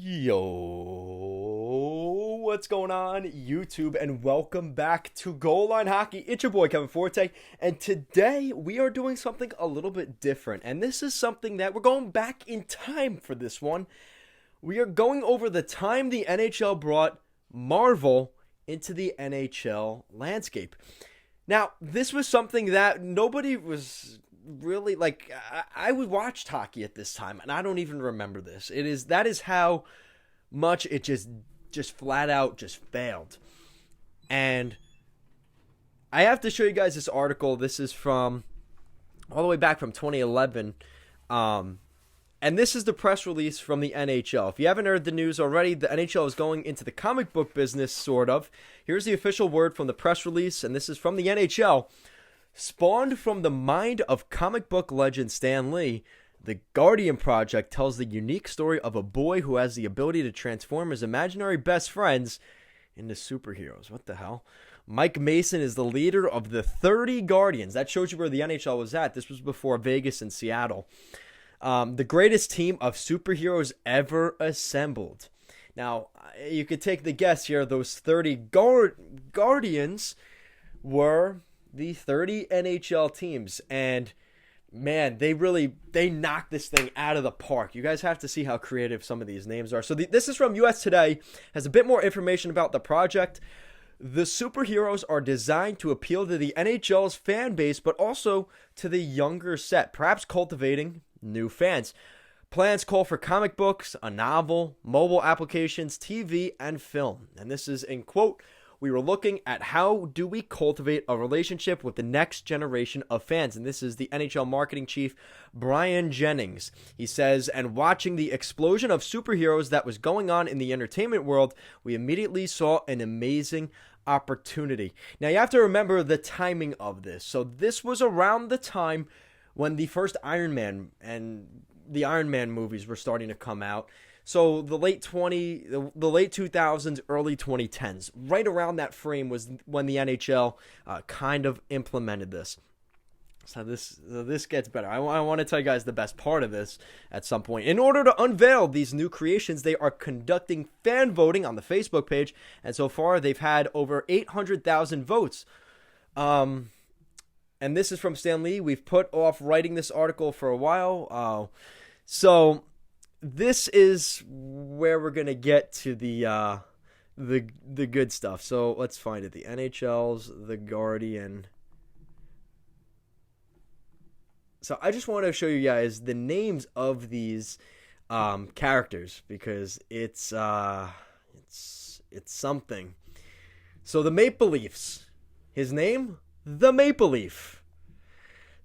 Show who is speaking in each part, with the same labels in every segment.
Speaker 1: Yo, what's going on, YouTube, and welcome back to Goal Line Hockey. It's your boy Kevin Forte, and today we are doing something a little bit different. And this is something that we're going back in time for this one. We are going over the time the NHL brought Marvel into the NHL landscape. Now, this was something that nobody was really like. I watched hockey at this time, and I don't even remember this. That is how much it just flat out just failed. And I have to show you guys this article. This is from all the way back from 2011. And this is the press release from the NHL. If you haven't heard the news already, the NHL is going into the comic book business, sort of. Here's the official word from the press release, and this is from the NHL. Spawned from the mind of comic book legend Stan Lee, the Guardian Project tells the unique story of a boy who has the ability to transform his imaginary best friends into superheroes. What the hell? Mike Mason is the leader of the 30 Guardians. That shows you where the NHL was at. This was before Vegas and Seattle. The greatest team of superheroes ever assembled. Now, you could take the guess here. Those 30 Guardians were the 30 NHL teams. And, man, they knocked this thing out of the park. You guys have to see how creative some of these names are. So this is from US Today. Has a bit more information about the project. The superheroes are designed to appeal to the NHL's fan base, but also to the younger set, perhaps cultivating new fans. Plans call for comic books, a novel, mobile applications, TV, and film. And this is in quote, "We were looking at how do we cultivate a relationship with the next generation of fans." And this is the NHL marketing chief, Brian Jennings. He says, "And watching the explosion of superheroes that was going on in the entertainment world, we immediately saw an amazing opportunity." Now, you have to remember the timing of this. So this was around the time when the first Iron Man and the Iron Man movies were starting to come out. So the late 2000s, early 2010s, right around that frame was when the NHL kind of implemented this. So this gets better. I want to tell you guys the best part of this at some point. In order to unveil these new creations, they are conducting fan voting on the Facebook page, and so far they've had over 800,000 votes. And this is from Stan Lee. We've put off writing this article for a while. So this is where we're gonna get to the good stuff. So let's find it. The NHL's The Guardian. So I just want to show you guys the names of these characters because it's something. So the Maple Leafs. His name, the Maple Leaf.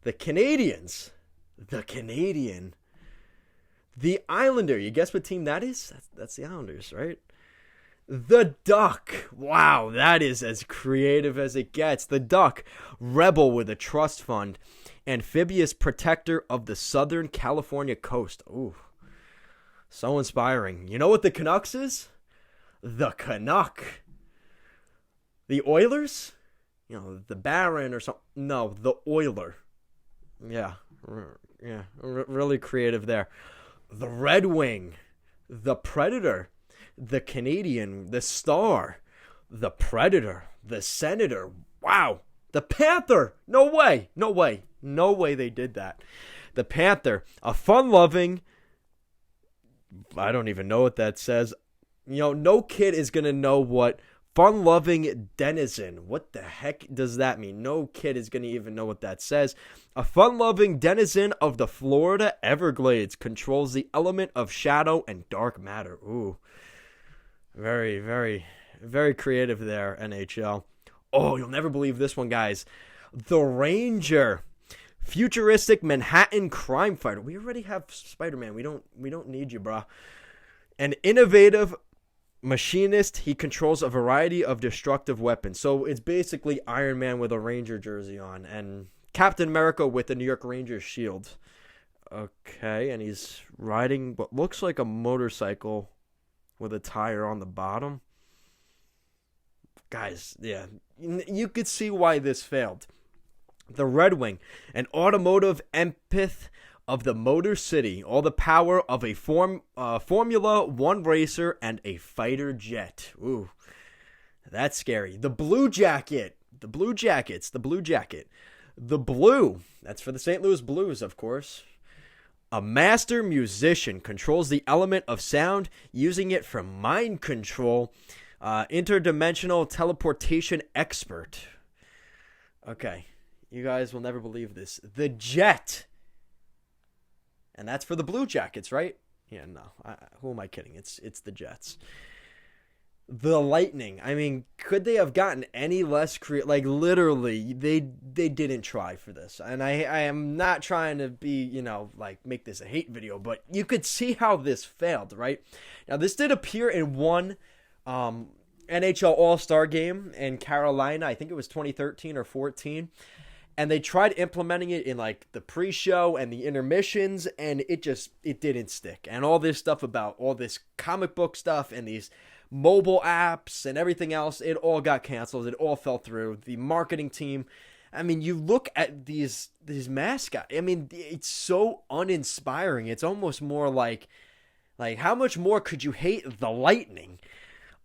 Speaker 1: The Canadians, the Canadian. The Islander, you guess what team that is? That's the Islanders, right? The Duck, wow, that is as creative as it gets. The Duck, rebel with a trust fund, amphibious protector of the Southern California coast. Ooh, so inspiring. You know what the Canucks is? The Canuck. The Oilers? You know, the Baron or something. No, the Oiler. Yeah, really creative there. The Red Wing, the Predator, the Canadian, the Star, the Predator, the Senator. Wow, the Panther. No way they did that. The Panther, a fun-loving, I don't even know what that says. You know, no kid is going to know what fun-loving denizen. What the heck does that mean? No kid is going to even know what that says. A fun-loving denizen of the Florida Everglades controls the element of shadow and dark matter. Ooh. Very, very, very creative there, NHL. Oh, you'll never believe this one, guys. The Ranger. Futuristic Manhattan crime fighter. We already have Spider-Man. We don't need you, brah. An innovative machinist, he controls a variety of destructive weapons. So it's basically Iron Man with a Ranger jersey on and Captain America with the New York Rangers shield. Okay, and he's riding what looks like a motorcycle with a tire on the bottom. Guys, yeah, you could see why this failed. The Red Wing, an automotive empath of the Motor City, all the power of a Formula One racer and a fighter jet. Ooh, that's scary. The Blue Jacket. The Blue Jackets. The Blue Jacket. The Blue. That's for the St. Louis Blues, of course. A master musician controls the element of sound, using it for mind control. Interdimensional teleportation expert. Okay, you guys will never believe this. The Jet. And that's for the Blue Jackets, right? Yeah, no. Who am I kidding? It's the Jets. The Lightning. I mean, could they have gotten any less creative? Like, literally, they didn't try for this. And I am not trying to be, like, make this a hate video, but you could see how this failed, right? Now, this did appear in one NHL All-Star game in Carolina. I think it was 2013 or 14. And they tried implementing it in, like, the pre-show and the intermissions, and it didn't stick. And all this stuff about all this comic book stuff and these mobile apps and everything else, it all got canceled. It all fell through. The marketing team, I mean, you look at these mascots. I mean, it's so uninspiring. It's almost more like how much more could you hate the Lightning?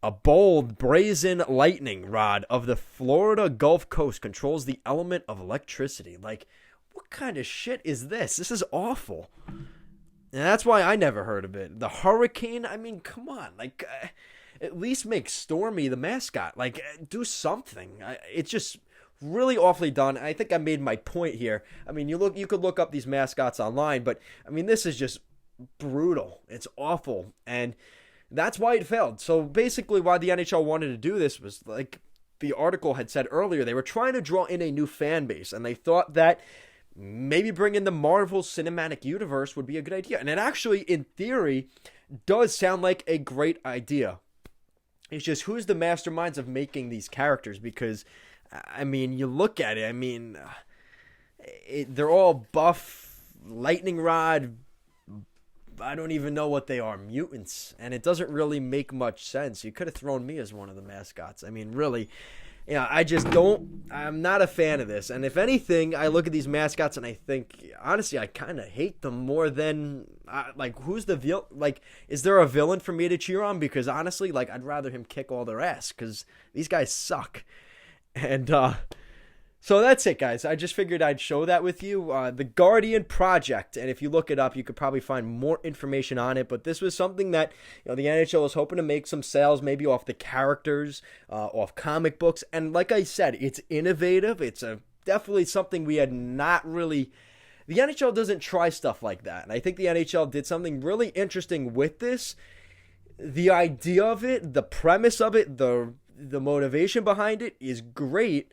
Speaker 1: A bold, brazen lightning rod of the Florida Gulf Coast controls the element of electricity. Like, what kind of shit is this? This is awful. And that's why I never heard of it. The Hurricane, I mean, come on. Like, at least make Stormy the mascot. Like, do something. It's just really awfully done. I think I made my point here. I mean, you could look up these mascots online, but, I mean, this is just brutal. It's awful. And that's why it failed. So basically why the NHL wanted to do this was, like the article had said earlier, they were trying to draw in a new fan base, and they thought that maybe bringing the Marvel Cinematic Universe would be a good idea. And it actually, in theory, does sound like a great idea. It's just, who's the masterminds of making these characters? Because, I mean, you look at it, I mean, they're all buff, lightning rod, I don't even know what they are, mutants, and it doesn't really make much sense. You could have thrown me as one of the mascots. I mean, really, I'm not a fan of this. And if anything, I look at these mascots and I think, honestly, I kind of hate them more than, who's the villain? Like, is there a villain for me to cheer on? Because honestly, like, I'd rather him kick all their ass, because these guys suck. And, so that's it, guys. I just figured I'd show that with you. The Guardian Project, and if you look it up, you could probably find more information on it. But this was something that the NHL was hoping to make some sales, maybe off the characters, off comic books. And like I said, it's innovative. It's definitely something we had not really. The NHL doesn't try stuff like that, and I think the NHL did something really interesting with this. The idea of it, the premise of it, the motivation behind it is great.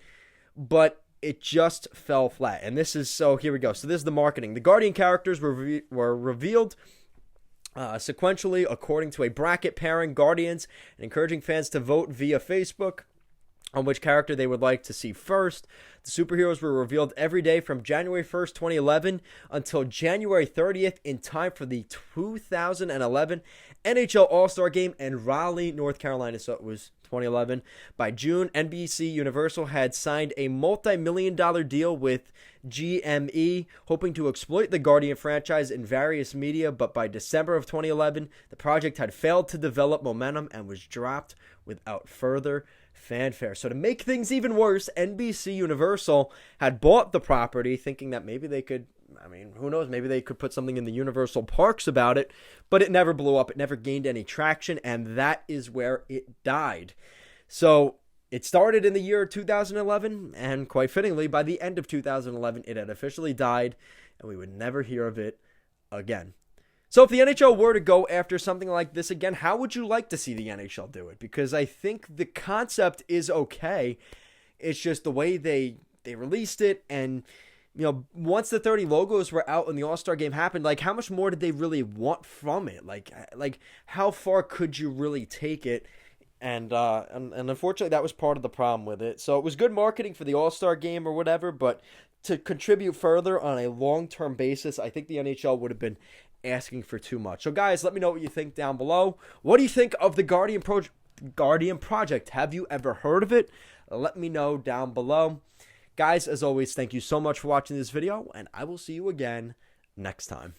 Speaker 1: But it just fell flat. And so here we go. So this is the marketing. The Guardian characters were revealed sequentially according to a bracket pairing Guardians, and encouraging fans to vote via Facebook on which character they would like to see first. The superheroes were revealed every day from January 1st, 2011 until January 30th in time for the 2011 NHL All-Star Game in Raleigh, North Carolina. So it was 2011. By June, NBC Universal had signed a multi-million-dollar deal with GME, hoping to exploit the Guardian franchise in various media, but by December of 2011, the project had failed to develop momentum and was dropped without further fanfare. So to make things even worse, NBC Universal had bought the property, thinking that maybe they could, I mean, who knows, maybe they could put something in the Universal parks about it, but it never blew up. It never gained any traction, and that is where it died. So it started in the year 2011, and quite fittingly, by the end of 2011, it had officially died, and we would never hear of it again. So if the NHL were to go after something like this again, how would you like to see the NHL do it? Because I think the concept is okay. It's just the way they released it, and once the 30 logos were out and the All-Star game happened, like, how much more did they really want from it? Like how far could you really take it? And unfortunately, that was part of the problem with it. So it was good marketing for the All-Star game or whatever, but to contribute further on a long-term basis, I think the NHL would have been asking for too much. So guys, let me know what you think down below. What do you think of the Guardian Project? Have you ever heard of it? Let me know down below. Guys, as always, thank you so much for watching this video, and I will see you again next time.